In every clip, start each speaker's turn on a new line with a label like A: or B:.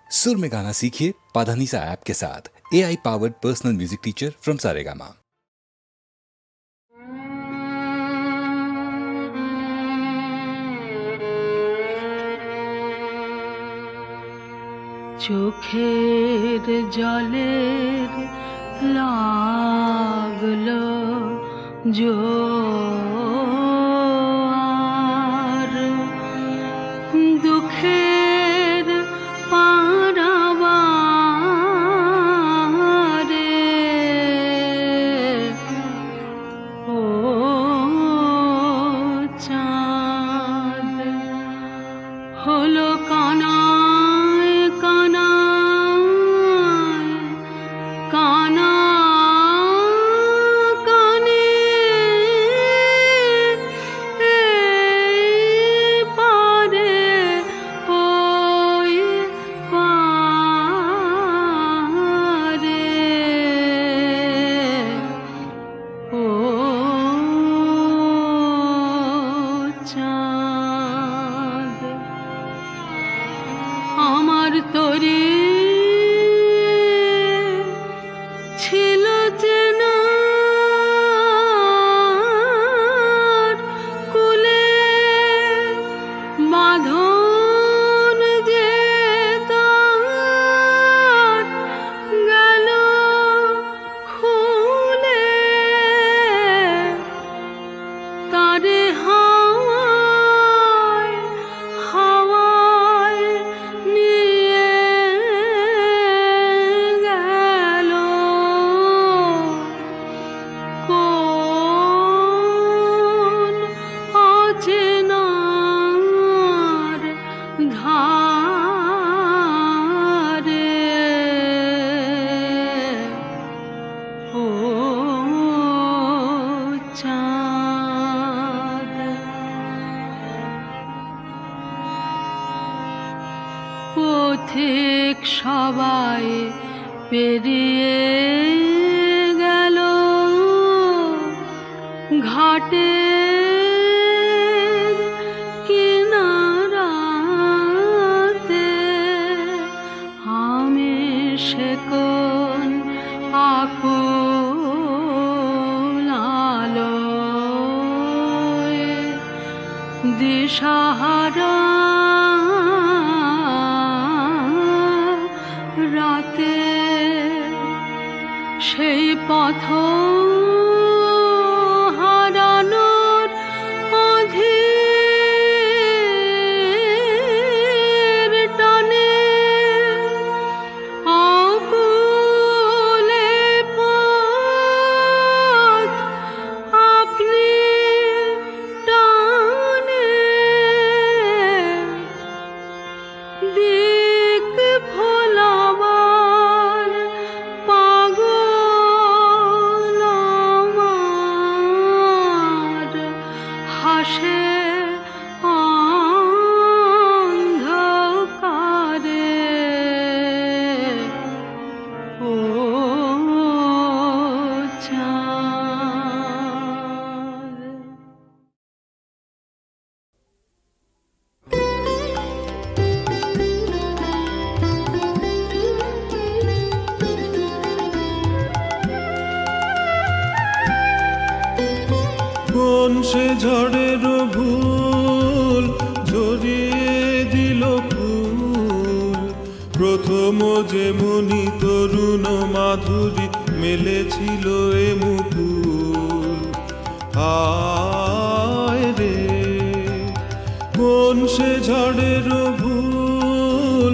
A: सुर में गाना सीखिए पाधानीसा ऐप के साथ। AI powered personal music teacher from Saregama.
B: চোখের জলের লাগলো জোয়ার, দুঃখের পারাবারে ও চাঁদ হলো কানা আমার তোরে ছিল চেনা কুলে বাঁধন যে তার গেল খুলে, তারে পথিক সবাই পেরিয়ে গেল ঘাটের কিনারাতে, আমি সে কোন আকুল আলোয় দিশাহারা রাতে সেই পথ হারানোর অধীর টানে আকুলে পথ আপনি টানে দিক ভোলাবার পাগল আমার হাসে অন্ধকারে ও চাঁদ।
C: কোন সে ঝড়ের ভুল ঝরিয়ে দিল ফুল, প্রথম যে মনি তরুণ মাধুরী মেলেছিল এ মুকুল। হায় রে কোন সে ঝড়ের ভুল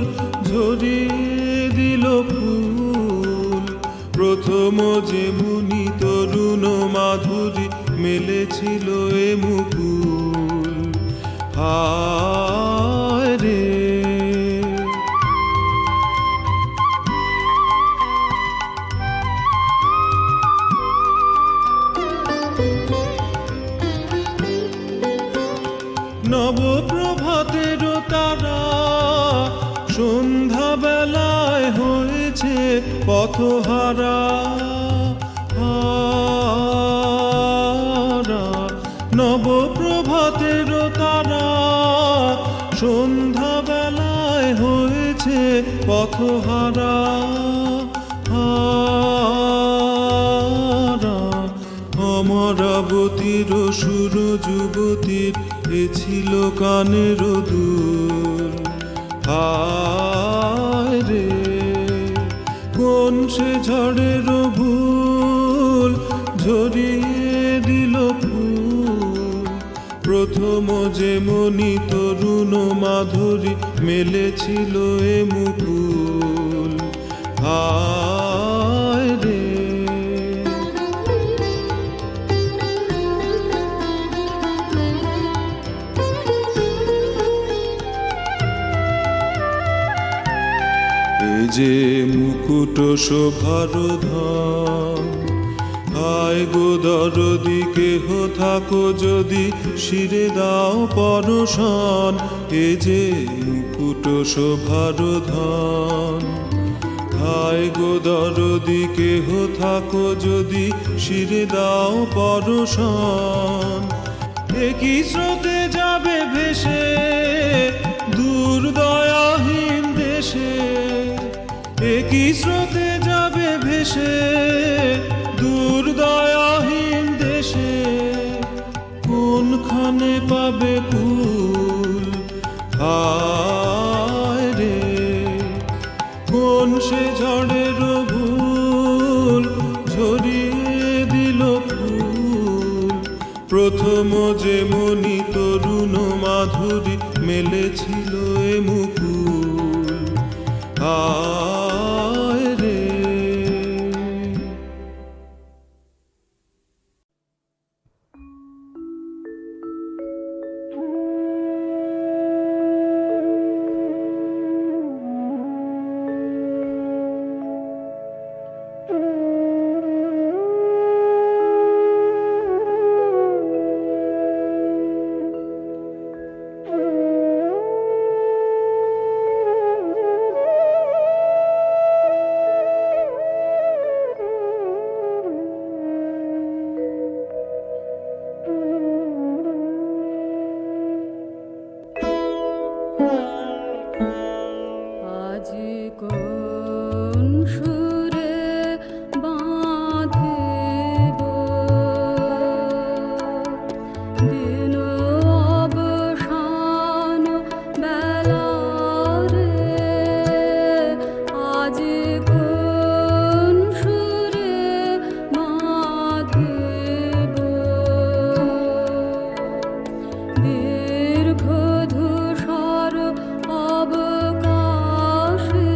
C: ঝরিয়ে দিল ফুল, প্রথম যে মনি তরুণ মাধুরী মেলেছিল এ মুকুল। হায় রে নবপ্রভাতের তারা সন্ধ্যা বেলায় হয়েছে পথহারা। নবপ্রভাতের তারা সন্ধ্যা বেলায় হয়েছে হয়েছে পথহারা হারা। অমরাবতীর সুর যুবতীর এ ছিল কানের দুল। হায় রে কোন সে ঝড়ের ভুল ঝরিয়ে দিল ফুল। প্রথম যে মনি তরুণ মাধুরী মেলেছিল এ মুকুল। হায় রে এ যে মুকুট শোভার ধন। হায় গো দরদি কেহ থাকো যদি শিরে দাও পরশন। এ যে মুকুট শোভার ধন। হায় গো দরদি কেহ থাকো যদি শিরে দাও পরশন। একই স্রোতে যাবে ভেসে দূর দয়াহীন দেশে। একই স্রোতে যাবে ভেসে দূর দয়াহীন দেশে। কোনখানে পাবে কুল। হায় রে কোন সে ঝড়ের ভুল ঝরিয়ে দিল ফুল। প্রথম যে মনি তরুণ মাধুরী মেলেছিল এ মুকুল। হায় রে
B: আজ কোন সুরে বাঁধিব দিন অবসান বেলারে। আজ কোন সুরে বাঁধিব দীর্ঘ ধূসর অবকাশে।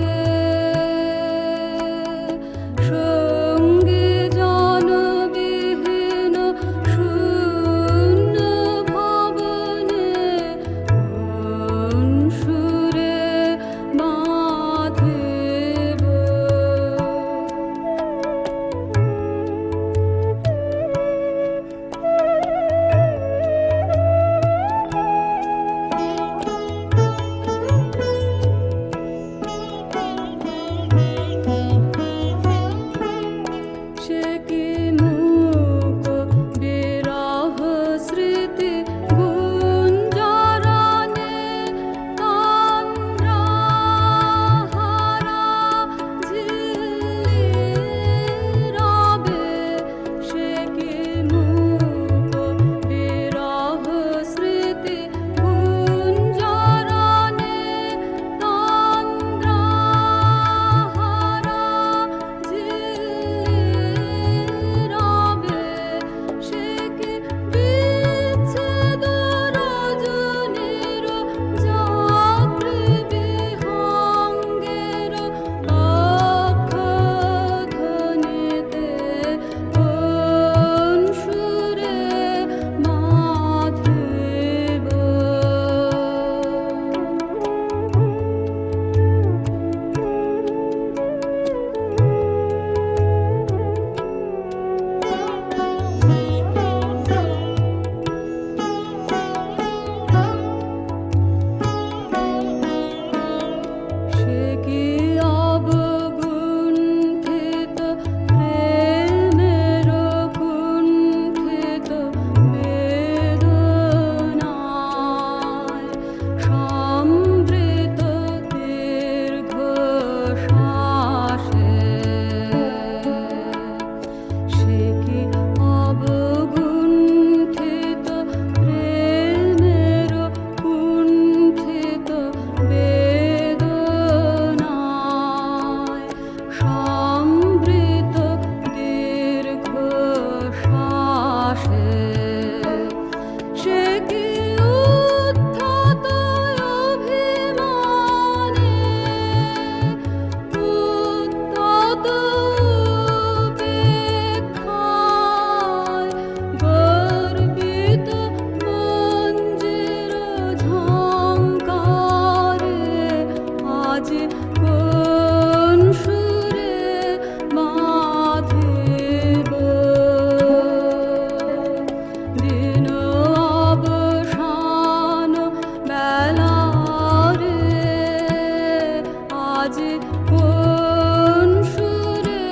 B: কোন সুরে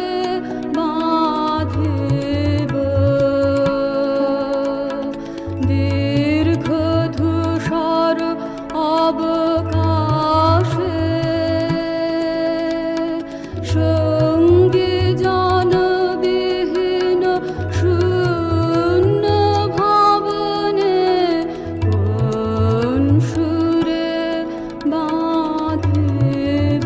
B: বাঁধিব দীর্ঘ ধূসর অবকাশে সঙ্গী জনবিহীন শূন্য ভাবনে কোন সুরে বাঁধিব।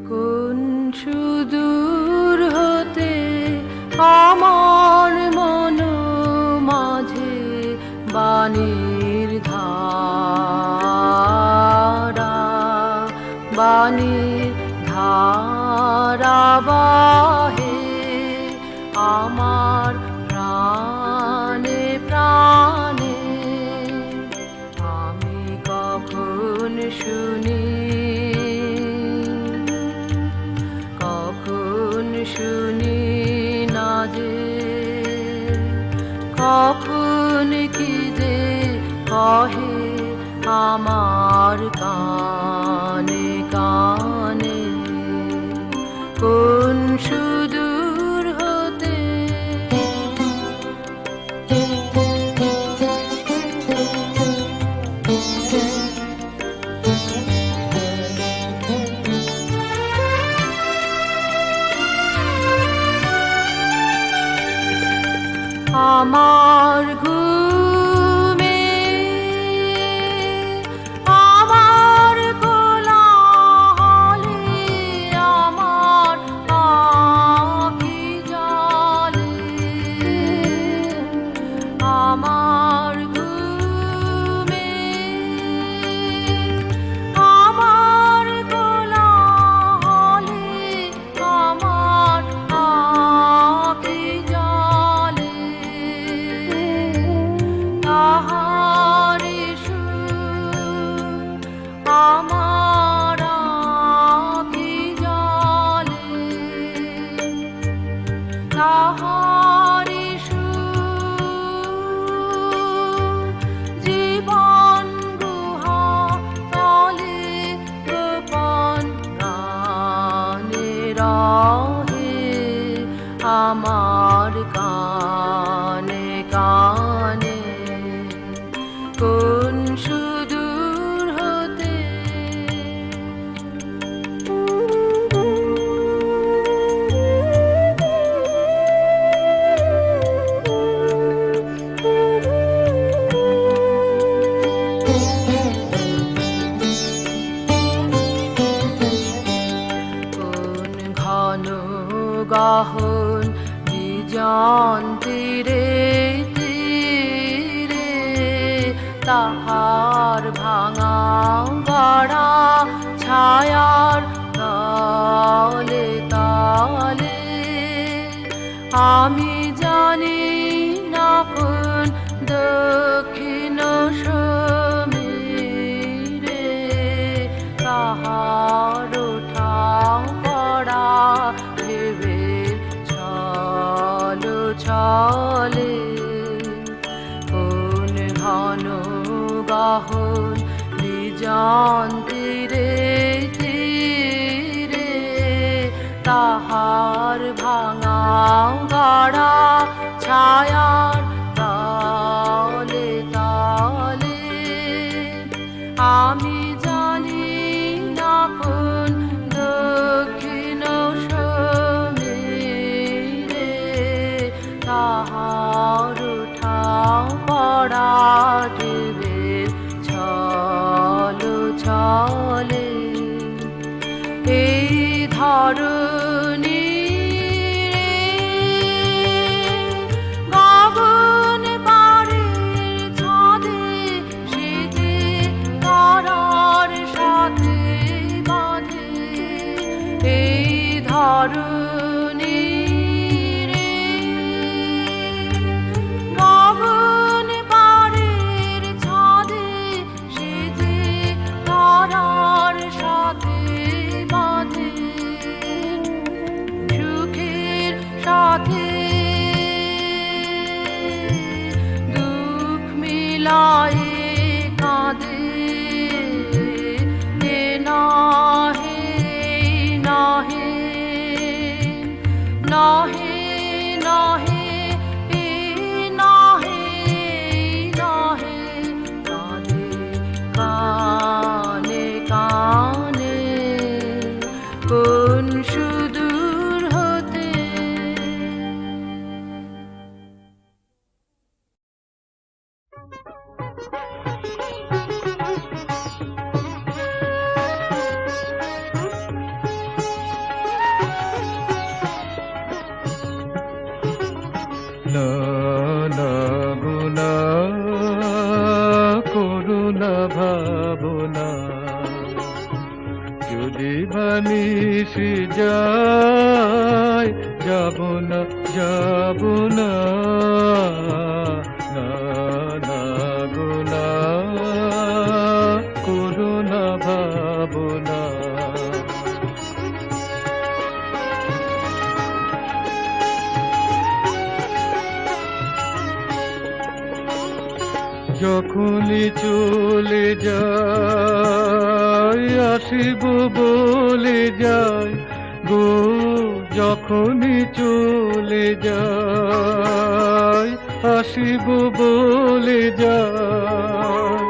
B: কোন সুদূর হতে আমার মন মাঝে বাণীর ধারা বাণীর ধারা বাহে আমার প্রাণে প্রাণে আমি কখন শুনি কখন শুনি না যে কখন কি যে কহে আমার কানে কানে কোন সুদূর হতে আমার ঘুমে আমার কোলাহলে আমার আঁখি জলে আমার ঘুমে আমার কোলাহলে আমার আঁখি জলে তাহারি সুর আমার আঁখি জলে তাহারি সুর জীবন গুহা তলে গোপন গানে রহে আমার কানে কানে কোন সুদূর হতে কোন ঘন গাহন বিজন তীরে তীরে তাহার ভাঙা গড়া ছায়ার তালে তালে আমি জানি না কোন দক্ষিণ সমীরে তাহার ওঠা পড়া ভেবে ছলো ছলে কোন ঘন গাহন বিজন তীরে তীরে তাহার ভাঙা গড়া ছায়ার তালে তালে আমি জানি না কোন দক্ষিণ সমীরে তাহার উঠা পড়া দেবের ছলো ছলে এই ধরণী সাথে দুঃখ মিলায়ে কাঁদে এ নাহে নাহে নাহে নাহে এ নাহে নাহে কাঁদে কানে কানে কোন সুদূর হতে
C: না না গুনা করুণা ভাবনা যদি বানিসি যায় যাব না যাব না না না গুনা করুণা ভাবনা যখনই চলে যায় আসিব বলে যায় গো যখনই চলে যায় আসিব বলে যায়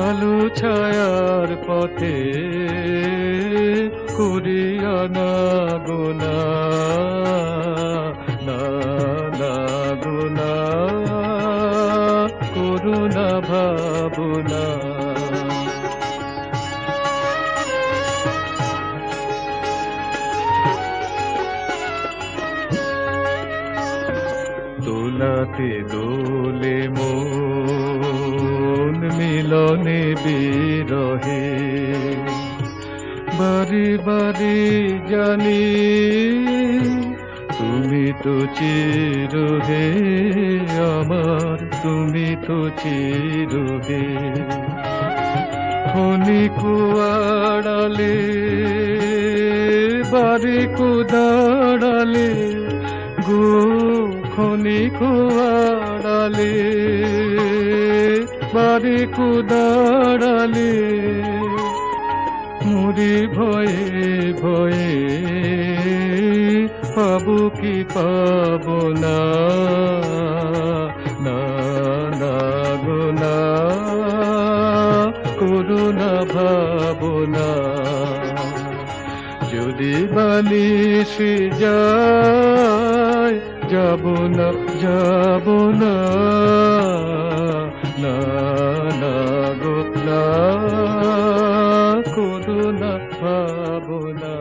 C: আলো ছায়ার পথে করিয়া না গোনা না না গোনা করুণা ভাবনা দোলাতে দোলে মন মিলনে বিরহে বারে বারে জানি তুমি তো চিরহে আমার তুমি তো চিরহে ক্ষণিক আড়ালে বারে দাঁড়ালে গো ক্ষণিক আড়ালে বারে দাঁড়ালে মরি ভয়ে ভয়ে পাবো কি পাবো না না না গো না করুণা ভাবনা যদি বানিসি যায় যাব না যাব না না না গো না করুণা ভাবনা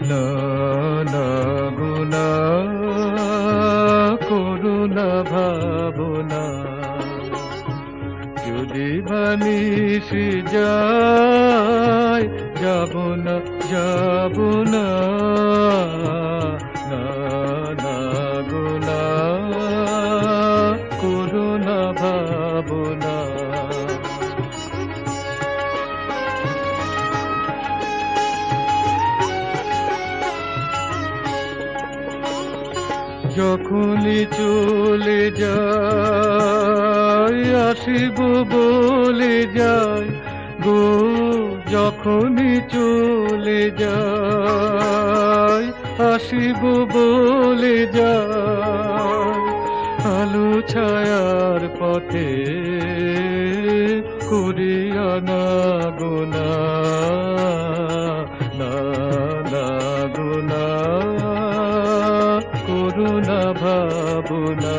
C: না না গুনা করুণা ভাবনা যদি বানিসি যায় যাব না যাব না না না গুনা করুণা ভাবনা যখনই চলে যায় আসিব বলে যায় গো যখনই চলে যায় আসিব বলে যায় আলো ছায়ার পথে করিয়া না গোনা না না গোনা করুণা ভাবনা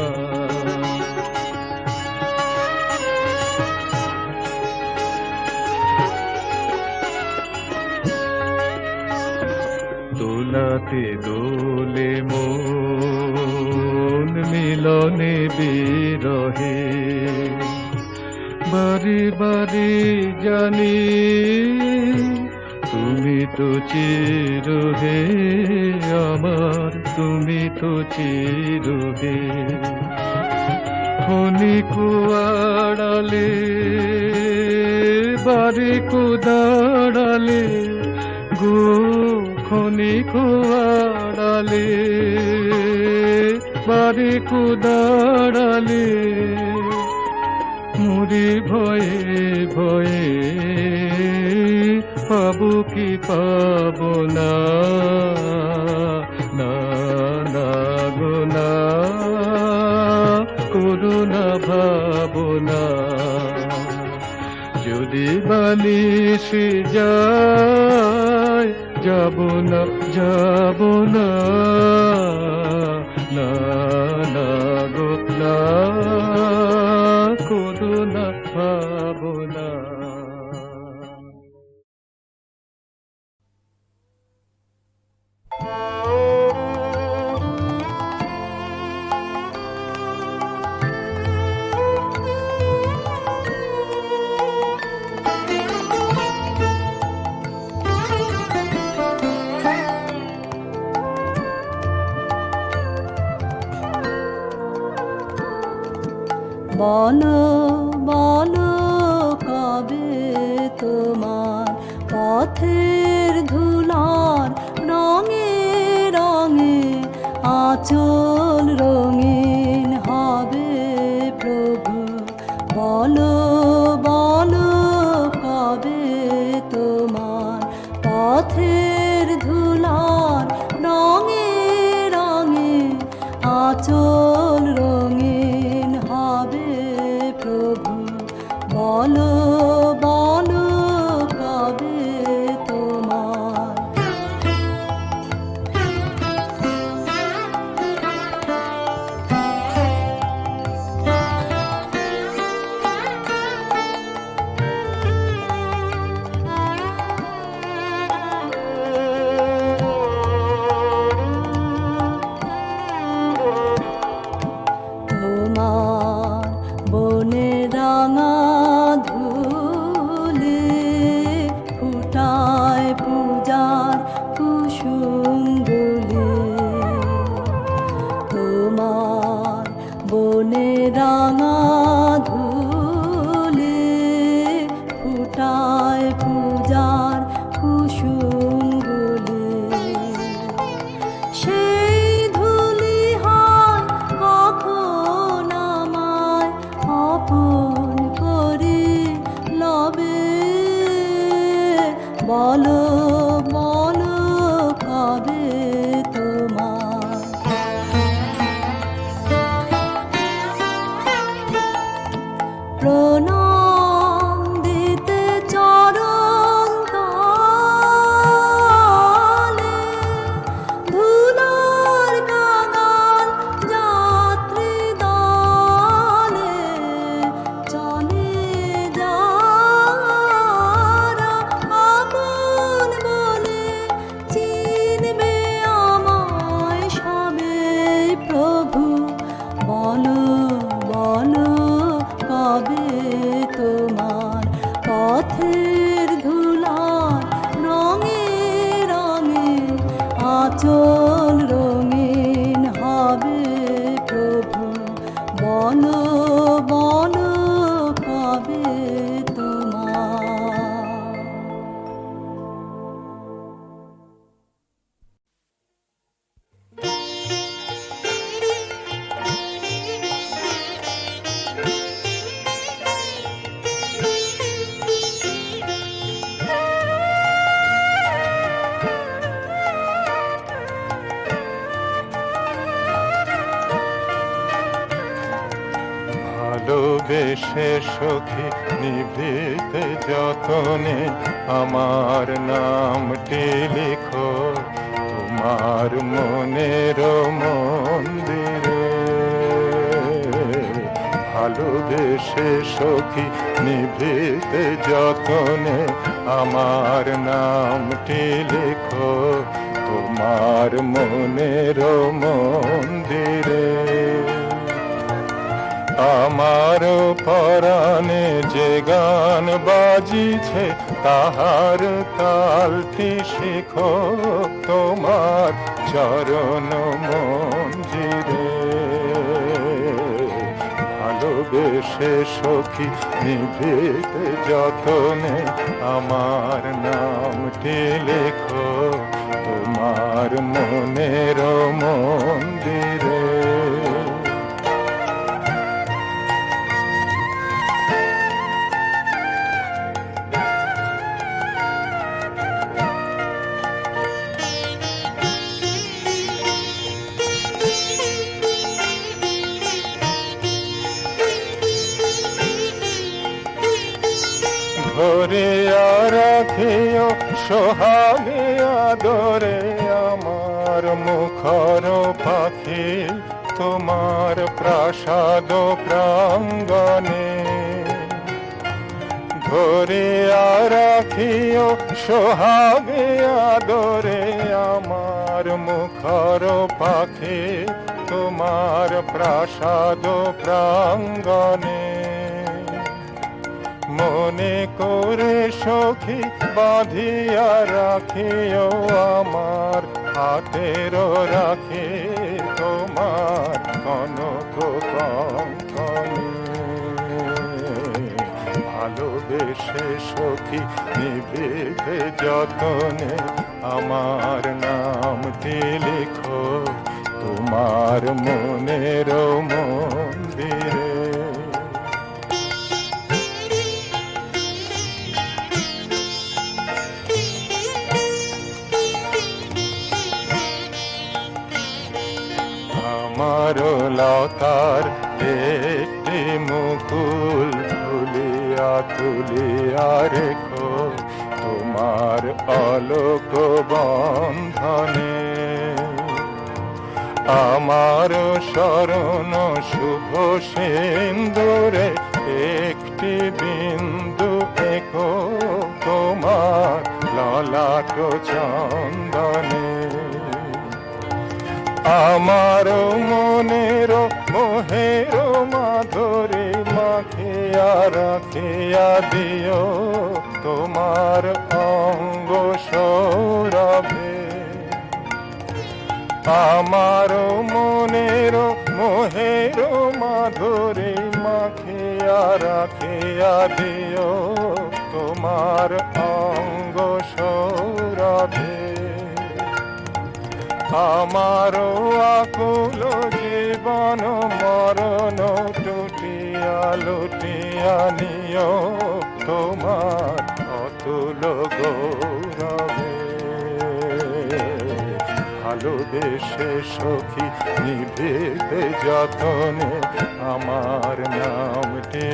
C: দোলাতে দোলে মন মিলনে বিরহে বারে বারে জানি তুমি তো চির হে আমার, তুমি তো চির হে। খনিকুয়াড়ালে বাড়ি কুদাড়ালে গো, খনিকুয়াড়ালে বাড়ি কুদাড়ালে মুড়ি ভয়ে ভয়ে পাবো কি পাবো না, না না গো না, করুণা ভাবনা। যদি বালিশে যায় যাব না, যাব না, না না গো না, করুণা ভাবনা।
D: বলো বলো কবে তোমার পথের ধুলার রঙে রঙে আঁচল রঙিন হবে প্রভু। বলো বলো কবে তোমার পথের ধুলার রঙে রঙে আঁচল রঙিন হবে প্রভু। বলো বলো কবে তোমার তোমার বনে রাঙা ধুলে ফুটায় পূজার কুসুমগুলি। তোমার বনে রাঙা ধুলে ফুটায় পূজার কুসুমগুলি। সেই ধুলি হয় কখন আমায় আপন করি লবে। বলো বলো কবে তোমার প্রণাম দিতে চরণ তলে ধুলার কাঙাল যাত্রী দলে চলে যারা আপন বলে চিনবে আমায় সবে প্রভু। বলো বলো কবে তোমার পথের ধুলার রঙে রঙে আঁচল রঙিন হবে প্রভু। বলো বলো কবে তোমার
C: ভালোবেসে সখী নিভৃতে যতনে আমার নামটি লিখো তোমার মনের মন্দিরে। ভালোবেসে সখী নিভৃতে যতনে আমার নামটি লিখো তোমার মনের মন্দিরে। আমার পরাণে যে গান বাজিছে তাহার তালটি শিখো তোমার চরণ মঞ্জিরে। ভালোবেসে সখী নিভৃতে যতনে আমার নামটি লেখো তোমার মনের মন্দিরে। ধরিয়া রাখিও সোহাগে আদরে আমার মুখর পাখি তোমার প্রাসাদ প্রাঙ্গণে। ধরিয়া রাখিও সোহাগে আদরে আমার মুখর পাখি তোমার প্রাসাদ প্রাঙ্গণে। মনে করে সখী বাঁধিয়া রাখিও আমার হাতের রাখি তোমার কনক কঙ্কণে। ভালোবেসে সখী নিভৃতে যতনে আমার নামটি লিখো তোমার মনের মন্দিরে। আমার লতার একটি মুকুল তুলিয়া তুলিয়া রেখো তোমার অলোক বন্ধনে। আমার শরণ শুভ সিন্দুরে একটি বিন্দু একো তোমার ললাট চন্দনে। আমার মনের মোহের মাধুরী মাখিয়া রাখিয়া দিও তোমার অঙ্গ সৌরভে। আমার মনের মোহের মাধুরী মাখিয়া রাখিয়া দিও তোমার অঙ্গ সৌরভে। আমার আকুল জীবন মরণ টুটিয়া লুটিয়া নিও তোমার অতুল গৌরবে। ভালোবেসে সখী নিভৃতে যতনে আমার নামটি